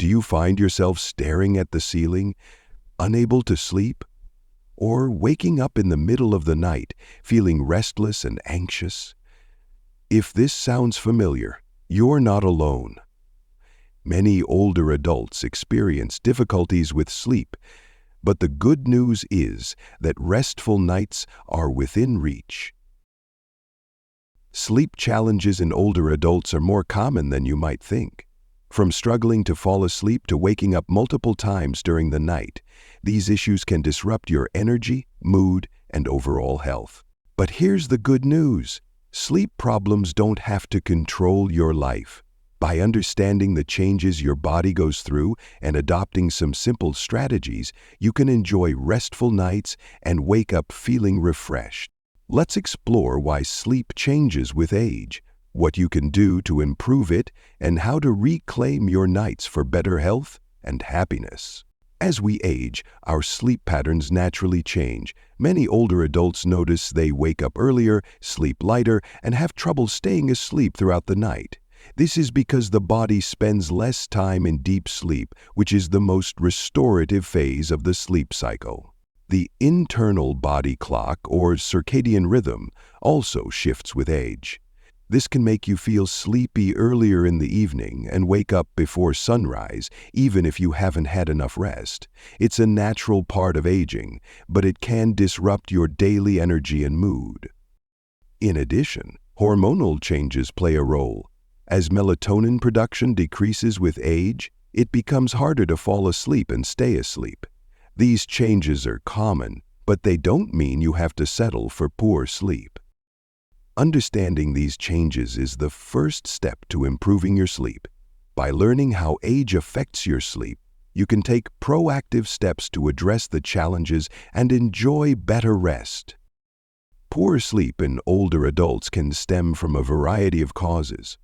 Do you find yourself staring at the ceiling, unable to sleep? Or waking up in the middle of the night, feeling restless and anxious? If this sounds familiar, you're not alone. Many older adults experience difficulties with sleep, but the good news is that restful nights are within reach. Sleep challenges in older adults are more common than you might think. From struggling to fall asleep to waking up multiple times during the night, these issues can disrupt your energy, mood, and overall health. But here's the good news. Sleep problems don't have to control your life. By understanding the changes your body goes through and adopting some simple strategies, you can enjoy restful nights and wake up feeling refreshed. Let's explore why sleep changes with age, what you can do to improve it, and how to reclaim your nights for better health and happiness. As we age, our sleep patterns naturally change. Many older adults notice they wake up earlier, sleep lighter, and have trouble staying asleep throughout the night. This is because the body spends less time in deep sleep, which is the most restorative phase of the sleep cycle. The internal body clock, or circadian rhythm, also shifts with age. This can make you feel sleepy earlier in the evening and wake up before sunrise, even if you haven't had enough rest. It's a natural part of aging, but it can disrupt your daily energy and mood. In addition, hormonal changes play a role. As melatonin production decreases with age, it becomes harder to fall asleep and stay asleep. These changes are common, but they don't mean you have to settle for poor sleep. Understanding these changes is the first step to improving your sleep. By learning how age affects your sleep, you can take proactive steps to address the challenges and enjoy better rest. Poor sleep in older adults can stem from a variety of causes.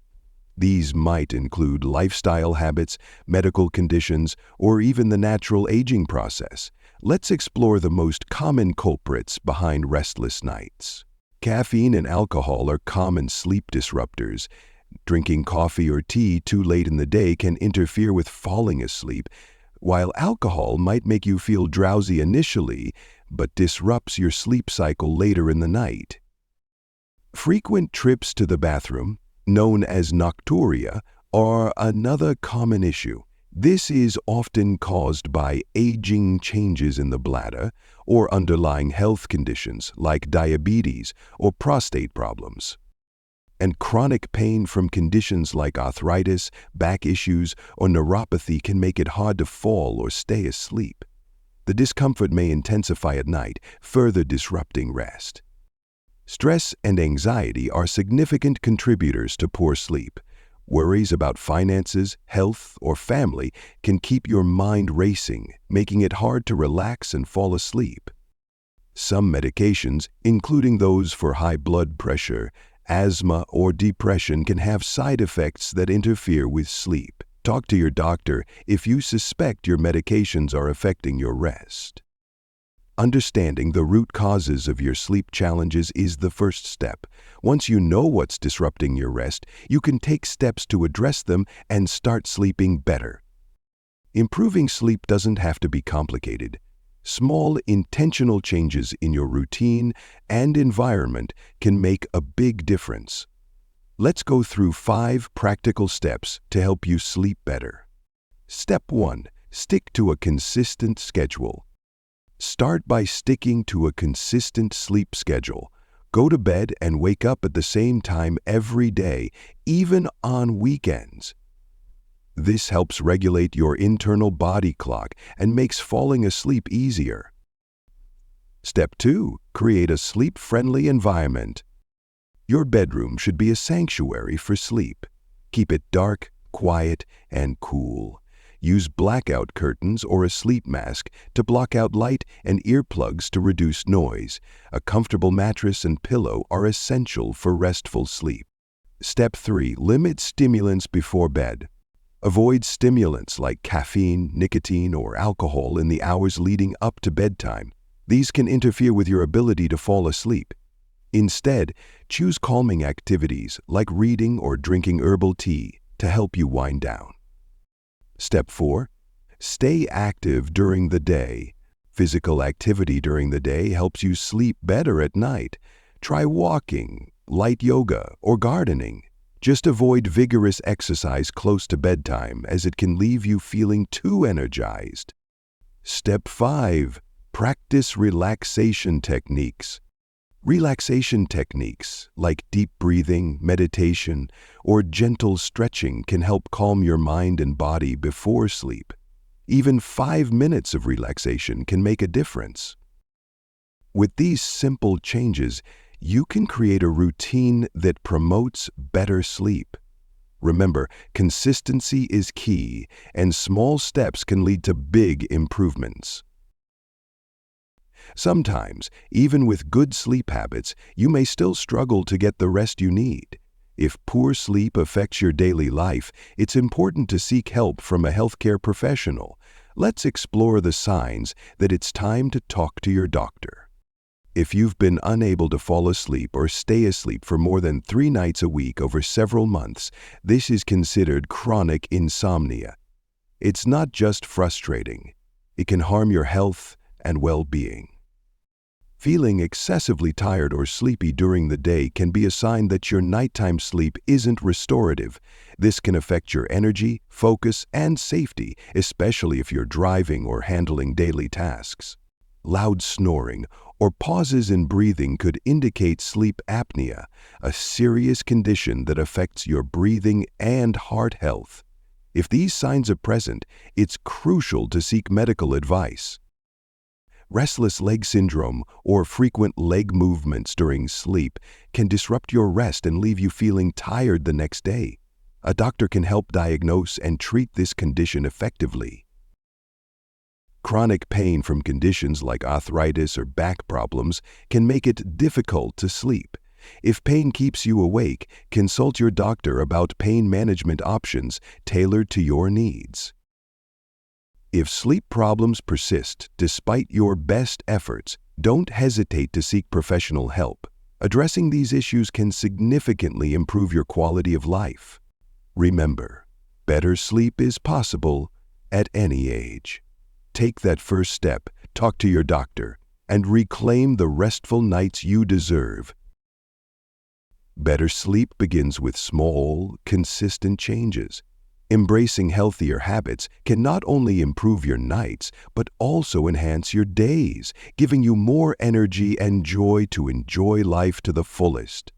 These might include lifestyle habits, medical conditions, or even the natural aging process. Let's explore the most common culprits behind restless nights. Caffeine and alcohol are common sleep disruptors. Drinking coffee or tea too late in the day can interfere with falling asleep, while alcohol might make you feel drowsy initially, but disrupts your sleep cycle later in the night. Frequent trips to the bathroom, known as nocturia, are another common issue. This is often caused by aging changes in the bladder or underlying health conditions like diabetes or prostate problems. And chronic pain from conditions like arthritis, back issues, or neuropathy can make it hard to fall or stay asleep. The discomfort may intensify at night, further disrupting rest. Stress and anxiety are significant contributors to poor sleep. Worries about finances, health, or family can keep your mind racing, making it hard to relax and fall asleep. Some medications, including those for high blood pressure, asthma, or depression, can have side effects that interfere with sleep. Talk to your doctor if you suspect your medications are affecting your rest. Understanding the root causes of your sleep challenges is the first step. Once you know what's disrupting your rest, you can take steps to address them and start sleeping better. Improving sleep doesn't have to be complicated. Small, intentional changes in your routine and environment can make a big difference. Let's go through 5 practical steps to help you sleep better. Step 1. Stick to a consistent schedule. Start by sticking to a consistent sleep schedule. Go to bed and wake up at the same time every day, even on weekends. This helps regulate your internal body clock and makes falling asleep easier. Step 2. Create a sleep-friendly environment. Your bedroom should be a sanctuary for sleep. Keep it dark, quiet, and cool. Use blackout curtains or a sleep mask to block out light and earplugs to reduce noise. A comfortable mattress and pillow are essential for restful sleep. Step 3. Limit stimulants before bed. Avoid stimulants like caffeine, nicotine, or alcohol in the hours leading up to bedtime. These can interfere with your ability to fall asleep. Instead, choose calming activities like reading or drinking herbal tea to help you wind down. Step 4. Stay active during the day. Physical activity during the day helps you sleep better at night. Try walking, light yoga, or gardening. Just avoid vigorous exercise close to bedtime, as it can leave you feeling too energized. Step 5. Practice relaxation techniques. Relaxation techniques like deep breathing, meditation, or gentle stretching can help calm your mind and body before sleep. Even 5 minutes of relaxation can make a difference. With these simple changes, you can create a routine that promotes better sleep. Remember, consistency is key, and small steps can lead to big improvements. Sometimes, even with good sleep habits, you may still struggle to get the rest you need. If poor sleep affects your daily life, it's important to seek help from a healthcare professional. Let's explore the signs that it's time to talk to your doctor. If you've been unable to fall asleep or stay asleep for more than 3 nights a week over several months, this is considered chronic insomnia. It's not just frustrating. It can harm your health and well-being. Feeling excessively tired or sleepy during the day can be a sign that your nighttime sleep isn't restorative. This can affect your energy, focus, and safety, especially if you're driving or handling daily tasks. Loud snoring or pauses in breathing could indicate sleep apnea, a serious condition that affects your breathing and heart health. If these signs are present, it's crucial to seek medical advice. Restless leg syndrome or frequent leg movements during sleep can disrupt your rest and leave you feeling tired the next day. A doctor can help diagnose and treat this condition effectively. Chronic pain from conditions like arthritis or back problems can make it difficult to sleep. If pain keeps you awake, consult your doctor about pain management options tailored to your needs. If sleep problems persist despite your best efforts, don't hesitate to seek professional help. Addressing these issues can significantly improve your quality of life. Remember, better sleep is possible at any age. Take that first step, talk to your doctor, and reclaim the restful nights you deserve. Better sleep begins with small, consistent changes. Embracing healthier habits can not only improve your nights, but also enhance your days, giving you more energy and joy to enjoy life to the fullest.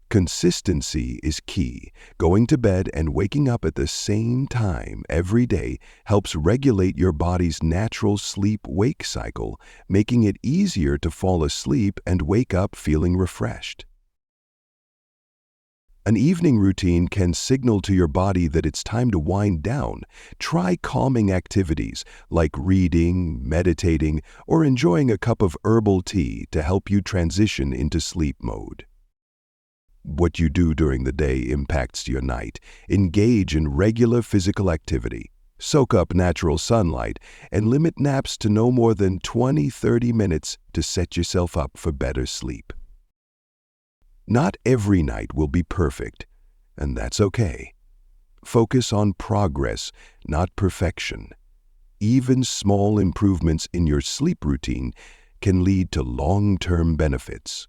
Consistency is key. Going to bed and waking up at the same time every day helps regulate your body's natural sleep-wake cycle, making it easier to fall asleep and wake up feeling refreshed. An evening routine can signal to your body that it's time to wind down. Try calming activities like reading, meditating, or enjoying a cup of herbal tea to help you transition into sleep mode. What you do during the day impacts your night. Engage in regular physical activity. Soak up natural sunlight and limit naps to no more than 20-30 minutes to set yourself up for better sleep. Not every night will be perfect, and that's okay. Focus on progress, not perfection. Even small improvements in your sleep routine can lead to long-term benefits.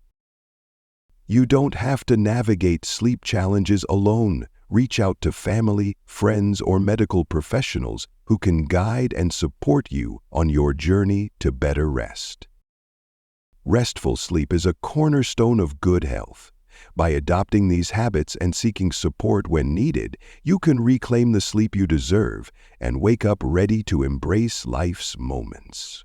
You don't have to navigate sleep challenges alone. Reach out to family, friends, or medical professionals who can guide and support you on your journey to better rest. Restful sleep is a cornerstone of good health. By adopting these habits and seeking support when needed, you can reclaim the sleep you deserve and wake up ready to embrace life's moments.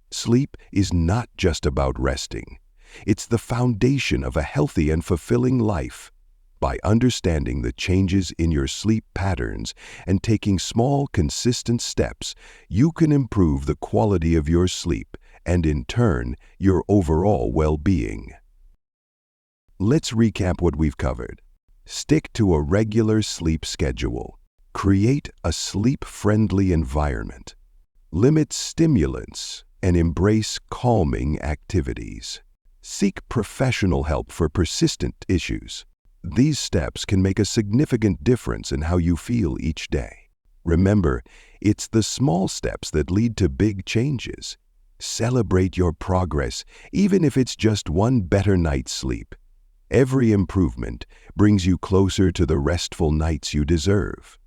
Sleep is not just about resting. It's the foundation of a healthy and fulfilling life. By understanding the changes in your sleep patterns and taking small, consistent steps, you can improve the quality of your sleep and, in turn, your overall well-being. Let's recap what we've covered. Stick to a regular sleep schedule. Create a sleep-friendly environment. Limit stimulants and embrace calming activities. Seek professional help for persistent issues. These steps can make a significant difference in how you feel each day. Remember, it's the small steps that lead to big changes. Celebrate your progress, even if it's just one better night's sleep. Every improvement brings you closer to the restful nights you deserve.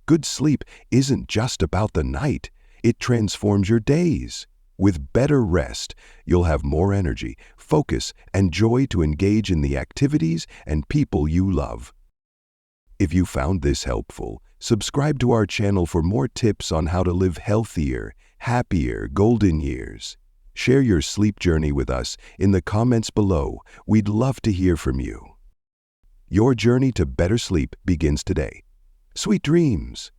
Good sleep isn't just about the night, it transforms your days. With better rest, you'll have more energy, focus, and joy to engage in the activities and people you love. If you found this helpful, subscribe to our channel for more tips on how to live healthier, happier, golden years. Share your sleep journey with us in the comments below. We'd love to hear from you. Your journey to better sleep begins today. Sweet dreams!